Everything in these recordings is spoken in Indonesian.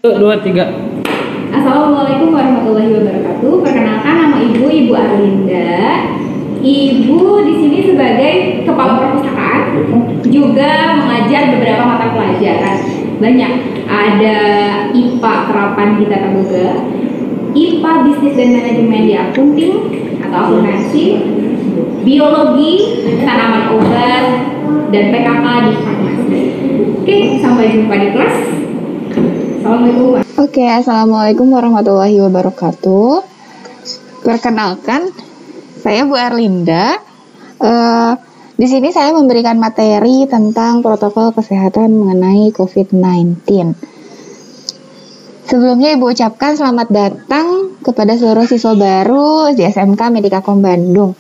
Satu, dua, tiga. Assalamualaikum warahmatullahi wabarakatuh. Perkenalkan, nama Ibu Arlinda. Ibu di sini sebagai kepala perpustakaan, juga mengajar beberapa mata pelajaran. Banyak, ada IPA Terapan Gita Taboga, IPA Bisnis dan Manajemen di Akunting atau Akuntansi, Biologi, Tanaman Obat, dan PKK di Farmasi. Oke, sampai jumpa di kelas. Assalamualaikum. Oke, assalamualaikum warahmatullahi wabarakatuh. Perkenalkan, saya Bu Arlinda. Di sini saya memberikan materi tentang protokol kesehatan mengenai COVID-19. Sebelumnya Ibu ucapkan selamat datang kepada seluruh siswa baru di SMK Medikakom Bandung.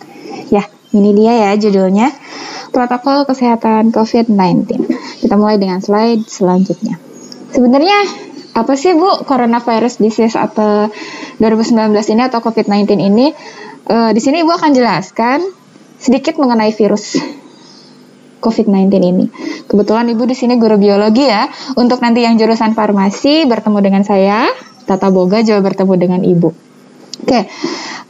Ya, ini dia ya judulnya, protokol kesehatan COVID-19. Kita mulai dengan slide selanjutnya. Sebenarnya apa sih Bu coronavirus disease atau 2019 ini atau COVID-19 ini? Di sini Ibu akan jelaskan sedikit mengenai virus COVID-19 ini. Kebetulan Ibu di sini guru biologi ya. Untuk nanti yang jurusan farmasi bertemu dengan saya, Tata Boga juga bertemu dengan Ibu. Oke,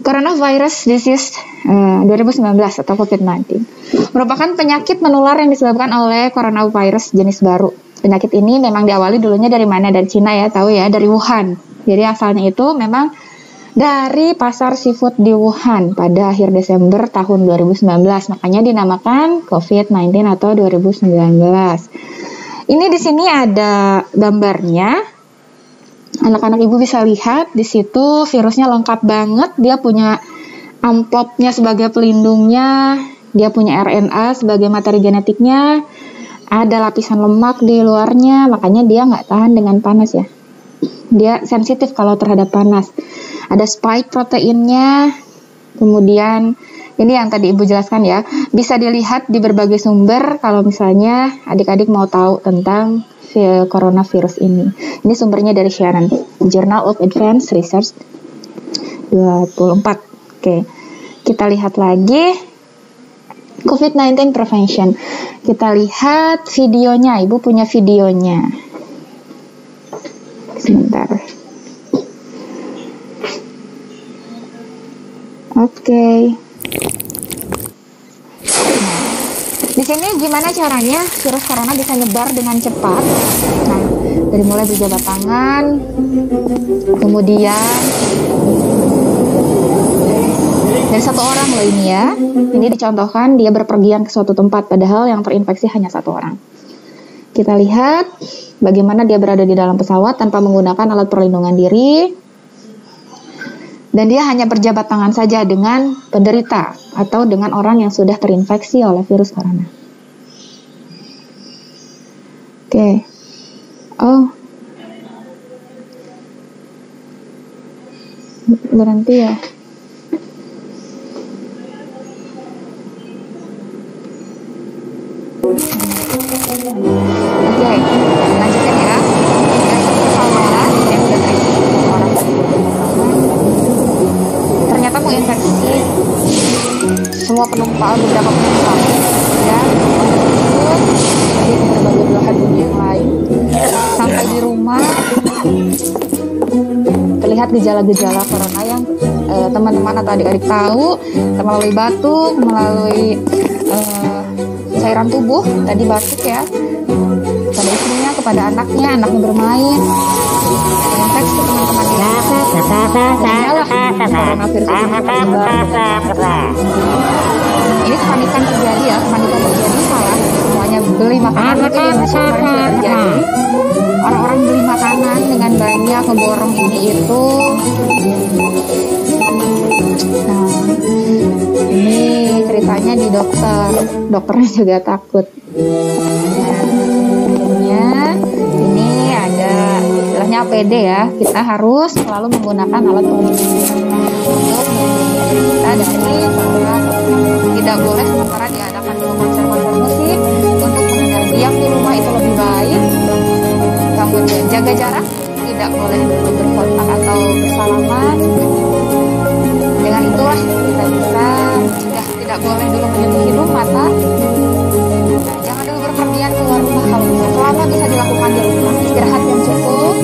coronavirus disease 2019 atau COVID-19 merupakan penyakit menular yang disebabkan oleh coronavirus jenis baru. Penyakit ini memang diawali dulunya dari mana? Dari Cina ya, tahu ya, dari Wuhan. Jadi asalnya itu memang dari pasar seafood di Wuhan pada akhir Desember tahun 2019. Makanya dinamakan COVID-19 atau 2019. Ini di sini ada gambarnya. Anak-anak Ibu bisa lihat di situ virusnya lengkap banget. Dia punya amplopnya sebagai pelindungnya. Dia punya RNA sebagai materi genetiknya. Ada lapisan lemak di luarnya, makanya dia nggak tahan dengan panas ya. Dia sensitif kalau terhadap panas. Ada spike proteinnya, kemudian ini yang tadi Ibu jelaskan ya, bisa dilihat di berbagai sumber kalau misalnya adik-adik mau tahu tentang coronavirus ini. Ini sumbernya dari Shannon, Journal of Advanced Research 24. Oke, kita lihat lagi. COVID-19 prevention. Kita lihat videonya. Ibu punya videonya. Sebentar. Oke. Di sini gimana caranya virus corona bisa nyebar dengan cepat? Nah, dari mulai berjabat tangan, kemudian dari satu orang loh ini ya. Ini dicontohkan dia berpergian ke suatu tempat padahal yang terinfeksi hanya satu orang. Kita lihat bagaimana dia berada di dalam pesawat tanpa menggunakan alat perlindungan diri. Dan dia hanya berjabat tangan saja dengan penderita atau dengan orang yang sudah terinfeksi oleh virus corona. Oke. Oh. Berhenti ya. Oke, lanjutkan ya. Ternyata menginfeksi semua penumpang, beberapa penumpang ya, di berbagai belahan dunia yang lain. Sampai di rumah terlihat gejala-gejala corona yang teman-teman atau adik-adik tahu melalui batuk, melalui cairan tubuh, tadi batuk ya, pada istrinya, kepada anaknya bermain, infeksi teman-teman di coronavirus ini kepanikan terjadi ya, salah, semuanya beli makanan itu yang kemarin sudah terjadi. Orang-orang beli makanan dengan banyak ngeborong ini itu. Nah, ini ceritanya di dokternya juga takut. Nah, ini ada istilahnya APD ya, kita harus selalu menggunakan alat pelindung untuk melindungi kita dari corona. Tidak boleh sementara diadakan dulu konser-konser musik, untuk menghindari diam di rumah itu lebih baik. Kemudian jaga jarak, tidak boleh dulu berkontak atau bersalaman. Dengan itulah kita bisa mencegah. Tidak boleh dulu menyentuh hidung, mata. Nah, jangan dulu berpergian keluar rumah kalau bisa. Selama bisa dilakukan di rumah, istirahat yang cukup,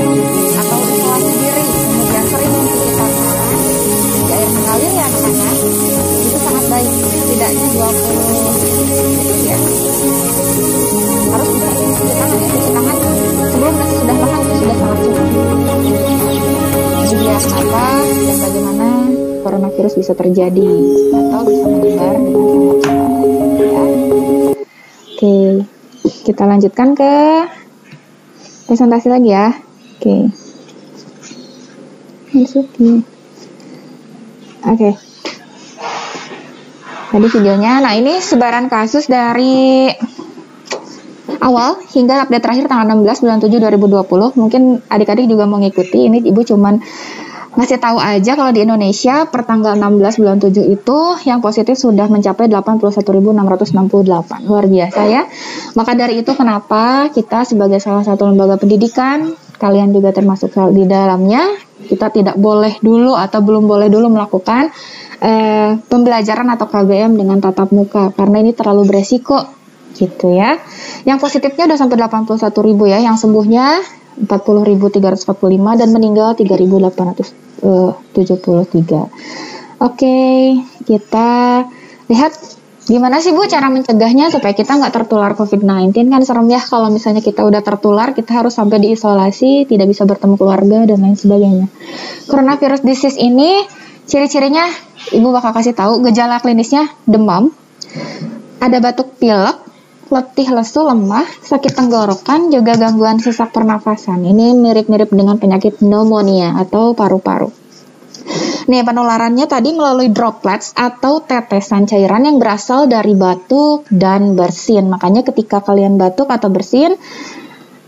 bisa terjadi atau bisa menyebar dengan sangat cepat. Ya. Oke, kita lanjutkan ke presentasi lagi ya. Oke. Masukin. Oke. Tadi videonya. Nah, ini sebaran kasus dari awal hingga update terakhir tanggal 16 bulan 7 2020. Mungkin adik-adik juga mau ngikuti. Ini Ibu cuman ngasih tahu aja kalau di Indonesia per tanggal 16 bulan 7 itu yang positif sudah mencapai 81.668. Luar biasa ya. Maka dari itu kenapa kita sebagai salah satu lembaga pendidikan, kalian juga termasuk di dalamnya, kita tidak boleh dulu atau belum boleh dulu melakukan pembelajaran atau KBM dengan tatap muka karena ini terlalu beresiko gitu ya. Yang positifnya udah sampai 81.000 ya, yang sembuhnya 40.345 dan meninggal 3.873. Oke, kita lihat gimana sih Bu cara mencegahnya supaya kita nggak tertular COVID-19. Kan serem ya kalau misalnya kita udah tertular, kita harus sampai diisolasi, tidak bisa bertemu keluarga dan lain sebagainya. Coronavirus disease ini ciri-cirinya Ibu bakal kasih tahu, gejala klinisnya demam, ada batuk pilek, letih lesu, lemah, sakit tenggorokan, juga gangguan sesak pernafasan. Ini mirip-mirip dengan penyakit pneumonia atau paru-paru. Nih, penularannya tadi melalui droplets atau tetesan cairan yang berasal dari batuk dan bersin. Makanya ketika kalian batuk atau bersin,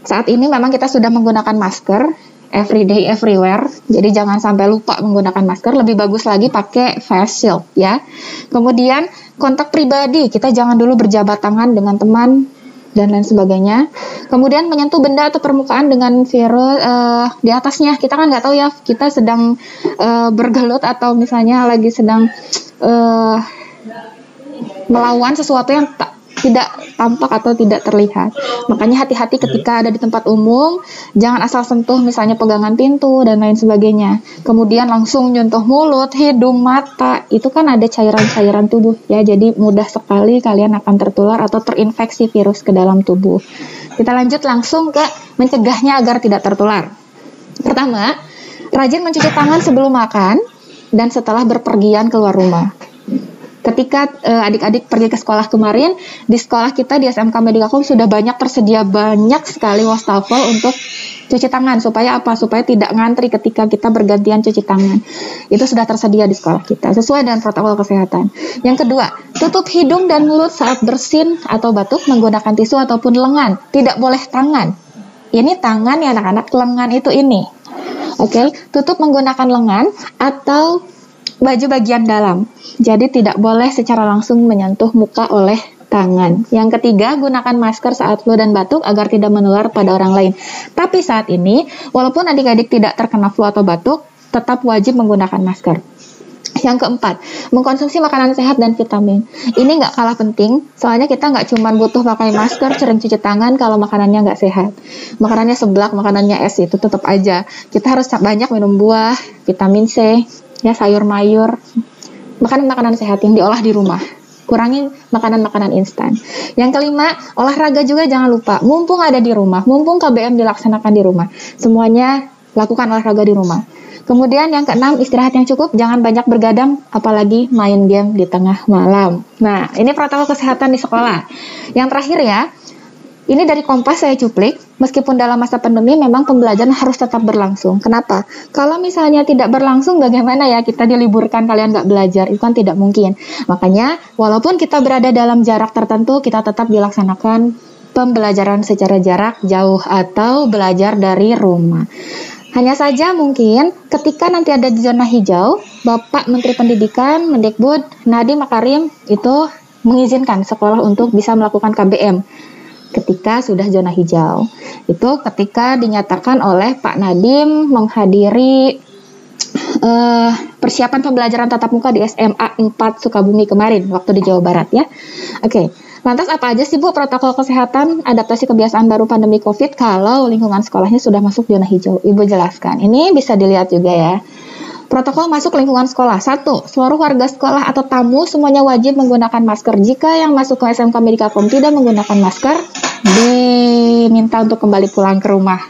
saat ini memang kita sudah menggunakan masker everyday everywhere. Jadi jangan sampai lupa menggunakan masker. Lebih bagus lagi pakai face shield ya. Kemudian kontak pribadi, kita jangan dulu berjabat tangan dengan teman dan lain sebagainya. Kemudian menyentuh benda atau permukaan dengan virus di atasnya. Kita kan nggak tahu ya, kita sedang bergelut atau misalnya lagi sedang melawan sesuatu yang tidak tampak atau tidak terlihat. Makanya hati-hati ketika ada di tempat umum, jangan asal sentuh misalnya pegangan pintu dan lain sebagainya. Kemudian langsung nyentuh mulut, hidung, mata, itu kan ada cairan-cairan tubuh ya, jadi mudah sekali kalian akan tertular atau terinfeksi virus ke dalam tubuh. Kita lanjut langsung ke mencegahnya agar tidak tertular. Pertama, rajin mencuci tangan sebelum makan dan setelah berpergian keluar rumah. Ketika adik-adik pergi ke sekolah kemarin, di sekolah kita di SMK Medikakom sudah tersedia banyak sekali wastafel untuk cuci tangan. Supaya apa? Supaya tidak ngantri ketika kita bergantian cuci tangan. Itu sudah tersedia di sekolah kita, sesuai dengan protokol kesehatan. Yang kedua, tutup hidung dan mulut saat bersin atau batuk menggunakan tisu ataupun lengan. Tidak boleh tangan. Ini tangan ya anak-anak, lengan itu ini. Oke, tutup menggunakan lengan atau baju bagian dalam. Jadi tidak boleh secara langsung menyentuh muka oleh tangan. Yang ketiga, gunakan masker saat flu dan batuk agar tidak menular pada orang lain. Tapi saat ini, walaupun adik-adik tidak terkena flu atau batuk, tetap wajib menggunakan masker. Yang keempat, mengkonsumsi makanan sehat dan vitamin. Ini nggak kalah penting, soalnya kita nggak cuma butuh pakai masker, sering cuci tangan kalau makanannya nggak sehat. Makanannya seblak, makanannya es, itu tetap aja. Kita harus banyak minum buah, vitamin C, ya sayur mayur, makanan-makanan sehat yang diolah di rumah. Kurangi makanan-makanan instan. Yang kelima, olahraga juga jangan lupa. Mumpung ada di rumah, mumpung KBM dilaksanakan di rumah, semuanya lakukan olahraga di rumah. Kemudian yang keenam, istirahat yang cukup, jangan banyak bergadang, apalagi main game di tengah malam. Nah, ini protokol kesehatan di sekolah. Yang terakhir ya, ini dari Kompas saya cuplik, meskipun dalam masa pandemi memang pembelajaran harus tetap berlangsung. Kenapa? Kalau misalnya tidak berlangsung, bagaimana ya kita diliburkan, kalian nggak belajar? Itu kan tidak mungkin. Makanya, walaupun kita berada dalam jarak tertentu, kita tetap dilaksanakan pembelajaran secara jarak jauh atau belajar dari rumah. Hanya saja mungkin ketika nanti ada di zona hijau, Bapak Menteri Pendidikan, Mendikbud, Nadiem Makarim itu mengizinkan sekolah untuk bisa melakukan KBM. Ketika sudah zona hijau, itu ketika dinyatakan oleh Pak Nadiem menghadiri persiapan pembelajaran tatap muka di SMA 4 Sukabumi kemarin waktu di Jawa Barat ya. Oke, lantas apa aja sih Bu protokol kesehatan adaptasi kebiasaan baru pandemi COVID kalau lingkungan sekolahnya sudah masuk zona hijau? Ibu jelaskan. Ini bisa dilihat juga ya. Protokol masuk lingkungan sekolah. 1. Seluruh warga sekolah atau tamu semuanya wajib menggunakan masker. Jika yang masuk ke SMK Medikakom tidak menggunakan masker, diminta untuk kembali pulang ke rumah.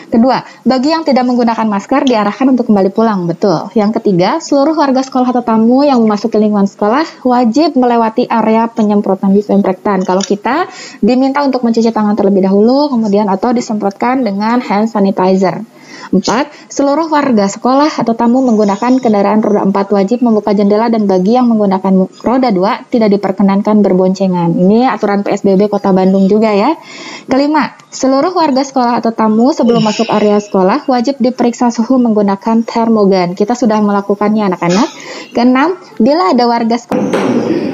Kedua, bagi yang tidak menggunakan masker diarahkan untuk kembali pulang. Betul. Yang ketiga, seluruh warga sekolah atau tamu yang memasuki lingkungan sekolah wajib melewati area penyemprotan disinfektan. Kalau kita diminta untuk mencuci tangan terlebih dahulu, kemudian atau disemprotkan dengan hand sanitizer. 4. Seluruh warga sekolah atau tamu menggunakan kendaraan roda 4 wajib membuka jendela, dan bagi yang menggunakan roda 2 tidak diperkenankan berboncengan. Ini aturan PSBB Kota Bandung juga ya. Kelima, seluruh warga sekolah atau tamu sebelum masuk area sekolah wajib diperiksa suhu menggunakan termogan. Kita sudah melakukannya anak-anak. Keenam, bila ada warga sekolah